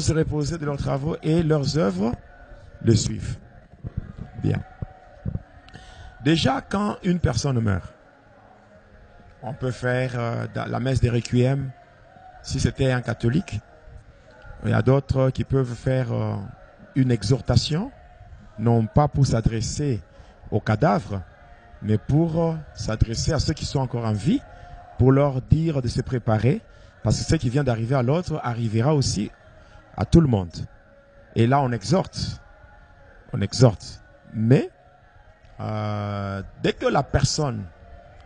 se reposer de leurs travaux et leurs œuvres le suivent. Bien. Déjà, quand une personne meurt, on peut faire la messe des requiem si c'était un catholique. Il y a d'autres qui peuvent faire une exhortation, non pas pour s'adresser au cadavre, mais pour s'adresser à ceux qui sont encore en vie, pour leur dire de se préparer, parce que ce qui vient d'arriver à l'autre arrivera aussi à tout le monde. Et là, on exhorte. Mais, dès que la personne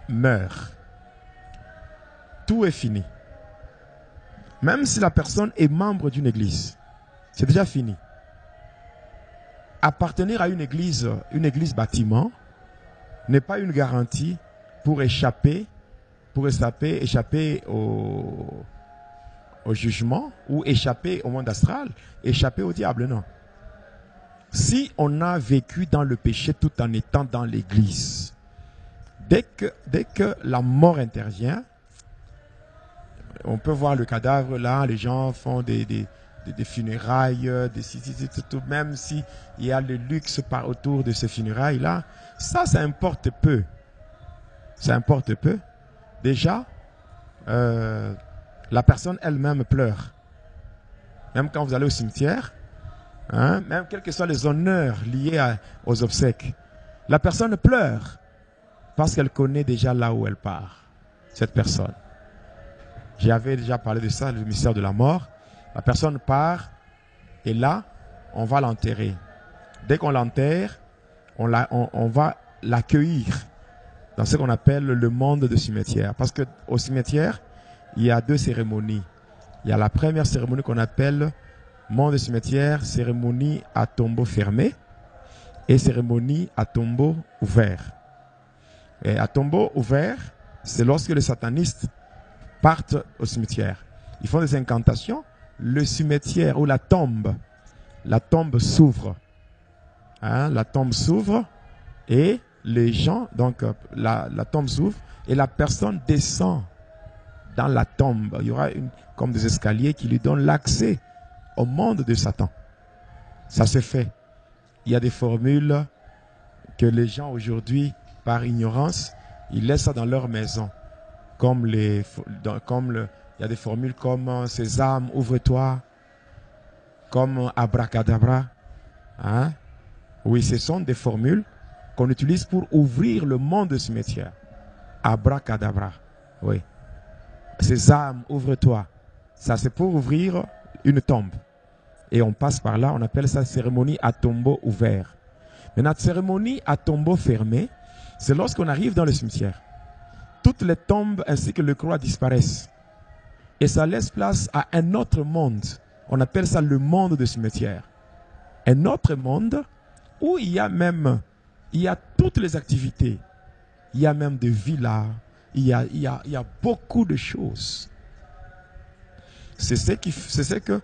meurt, tout est fini. Même si la personne est membre d'une église, c'est déjà fini. Appartenir à une église bâtiment, n'est pas une garantie pour échapper au jugement ou échapper au monde astral, échapper au diable, non. Si on a vécu dans le péché tout en étant dans l'église, dès que la mort intervient, on peut voir le cadavre là, les gens font des funérailles, même si il y a le luxe par autour de ces funérailles là, ça importe peu. Ça importe peu. Déjà, la personne elle-même pleure. Même quand vous allez au cimetière, hein, même quels que soient les honneurs liés aux obsèques, la personne pleure parce qu'elle connaît déjà là où elle part, cette personne. J'avais déjà parlé de ça, le mystère de la mort. La personne part et là, on va l'enterrer. Dès qu'on l'enterre, on va l'accueillir dans ce qu'on appelle le monde de cimetière. Parce qu'au cimetière, il y a deux cérémonies. Il y a la première cérémonie qu'on appelle monde de cimetière, cérémonie à tombeau fermé et cérémonie à tombeau ouvert. Et à tombeau ouvert, c'est lorsque les satanistes partent au cimetière. Ils font des incantations. Le cimetière ou la tombe s'ouvre. Hein, la tombe s'ouvre et les gens, donc la tombe s'ouvre et la personne descend dans la tombe. Il y aura comme des escaliers qui lui donnent l'accès au monde de Satan. Ça se fait. Il y a des formules que les gens aujourd'hui, par ignorance, ils laissent ça dans leur maison. Il y a des formules comme Sésame, ouvre-toi, comme abracadabra. Hein? Oui, ce sont des formules qu'on utilise pour ouvrir le monde du cimetière. Abracadabra. Oui. Sésame, ouvre-toi. Ça, c'est pour ouvrir une tombe. Et on passe par là, on appelle ça cérémonie à tombeau ouvert. Mais notre cérémonie à tombeau fermé, c'est lorsqu'on arrive dans le cimetière. Toutes les tombes ainsi que le croix disparaissent. Et ça laisse place à un autre monde. On appelle ça le monde du cimetière. Un autre monde où il y a toutes les activités. Il y a même des villas. Il y a beaucoup de choses. C'est ce que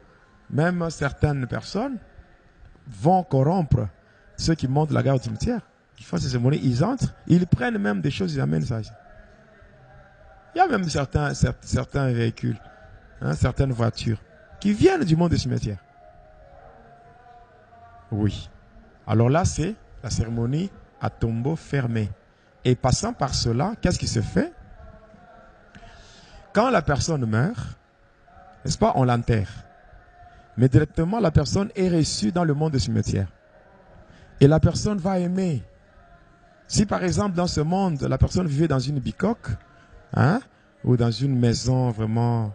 même certaines personnes vont corrompre ceux qui montent la gare au cimetière. Ils font ces cérémonies, ils entrent, ils prennent même des choses, ils amènent ça. Il y a même certains véhicules, hein, certaines voitures qui viennent du monde des cimetières. Oui. Alors là, c'est la cérémonie à tombeau fermé. Et passant par cela, qu'est-ce qui se fait? Quand la personne meurt, n'est-ce pas, on l'enterre. Mais directement, la personne est reçue dans le monde des cimetières. Et la personne va aimer. Si par exemple, dans ce monde, la personne vivait dans une bicoque, hein, ou dans une maison vraiment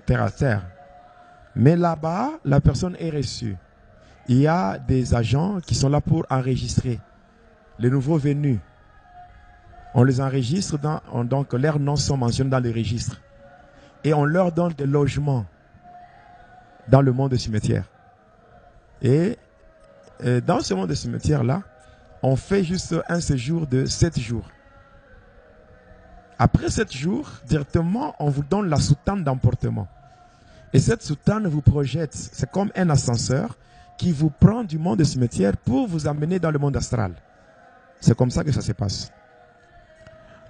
terre à terre. Mais là-bas, la personne est reçue. Il y a des agents qui sont là pour enregistrer les nouveaux venus. On les enregistre, donc leurs noms sont mentionnés dans les registres. Et on leur donne des logements dans le monde des cimetières. Et dans ce monde des cimetières-là, on fait juste un séjour de 7 jours. Après 7 jours, directement, on vous donne la soutane d'emportement. Et cette soutane vous projette. C'est comme un ascenseur qui vous prend du monde des cimetières pour vous amener dans le monde astral. C'est comme ça que ça se passe.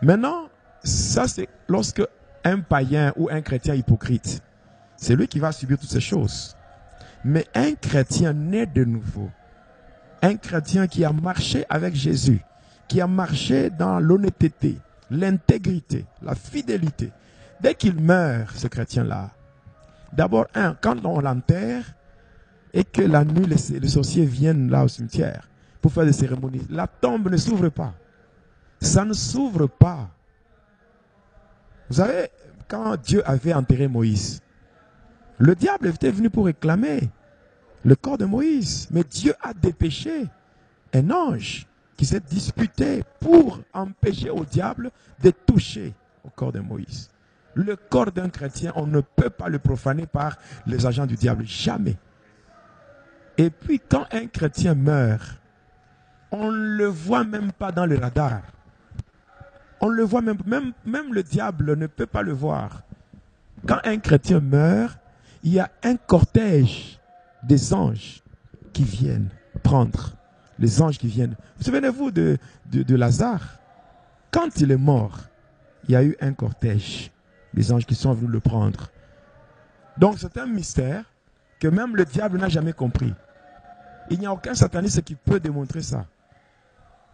Maintenant, ça c'est lorsque un païen ou un chrétien hypocrite C'est lui qui va subir toutes ces choses. Mais un chrétien né de nouveau, un chrétien qui a marché avec Jésus, qui a marché dans l'honnêteté, l'intégrité, la fidélité, dès qu'il meurt, ce chrétien-là, d'abord, quand on l'enterre et que la nuit, les sorciers viennent là au cimetière pour faire des cérémonies, la tombe ne s'ouvre pas. Ça ne s'ouvre pas. Vous savez, quand Dieu avait enterré Moïse, le diable était venu pour réclamer le corps de Moïse. Mais Dieu a dépêché un ange qui s'est disputé pour empêcher au diable de toucher au corps de Moïse. Le corps d'un chrétien, on ne peut pas le profaner par les agents du diable. Jamais. Et puis, quand un chrétien meurt, on ne le voit même pas dans le radar. On le voit même le diable ne peut pas le voir. Quand un chrétien meurt, il y a un cortège des anges qui viennent prendre. Les anges qui viennent. Vous souvenez-vous de Lazare? Quand il est mort, il y a eu un cortège des anges qui sont venus le prendre. Donc c'est un mystère que même le diable n'a jamais compris. Il n'y a aucun sataniste qui peut démontrer ça.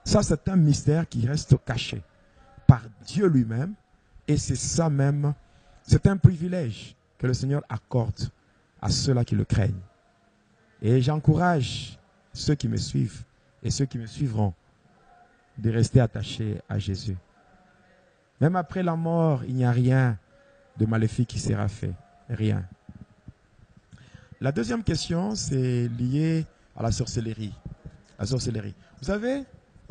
Ça, c'est un mystère qui reste caché par Dieu lui-même. Et c'est ça même, c'est un privilège que le Seigneur accorde à ceux-là qui le craignent. Et j'encourage ceux qui me suivent et ceux qui me suivront de rester attachés à Jésus. Même après la mort, il n'y a rien de maléfique qui sera fait. Rien. La deuxième question, c'est lié à la sorcellerie. La sorcellerie. Vous savez,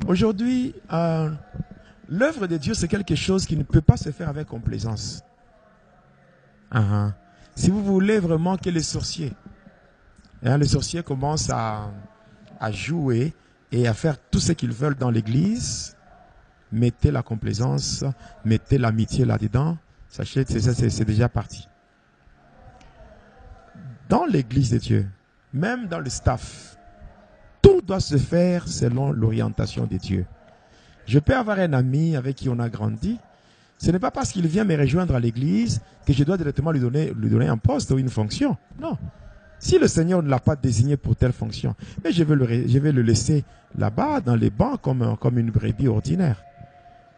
aujourd'hui, l'œuvre de Dieu, c'est quelque chose qui ne peut pas se faire avec complaisance. Si vous voulez vraiment que les sorciers commencent à jouer et à faire tout ce qu'ils veulent dans l'église, mettez la complaisance, mettez l'amitié là-dedans, sachez que c'est déjà parti. Dans l'église de Dieu, même dans le staff, tout doit se faire selon l'orientation de Dieu. Je peux avoir un ami avec qui on a grandi. Ce n'est pas parce qu'il vient me rejoindre à l'église que je dois directement lui donner un poste ou une fonction. Non. Si le Seigneur ne l'a pas désigné pour telle fonction, mais je vais le laisser là-bas, dans les bancs, comme une brebis ordinaire.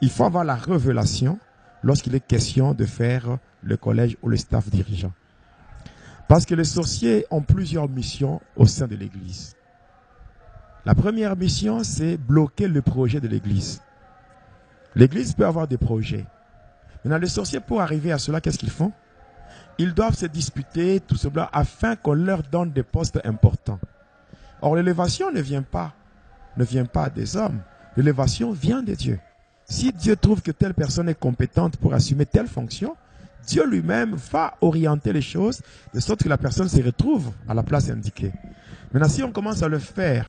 Il faut avoir la révélation lorsqu'il est question de faire le collège ou le staff dirigeant. Parce que les sorciers ont plusieurs missions au sein de l'église. La première mission, c'est bloquer le projet de l'église. L'église peut avoir des projets. Maintenant, les sorciers, pour arriver à cela, qu'est-ce qu'ils font? Ils doivent se disputer, tout cela, afin qu'on leur donne des postes importants. Or, l'élévation ne vient pas des hommes. L'élévation vient de Dieu. Si Dieu trouve que telle personne est compétente pour assumer telle fonction, Dieu lui-même va orienter les choses de sorte que la personne se retrouve à la place indiquée. Maintenant, si on commence à le faire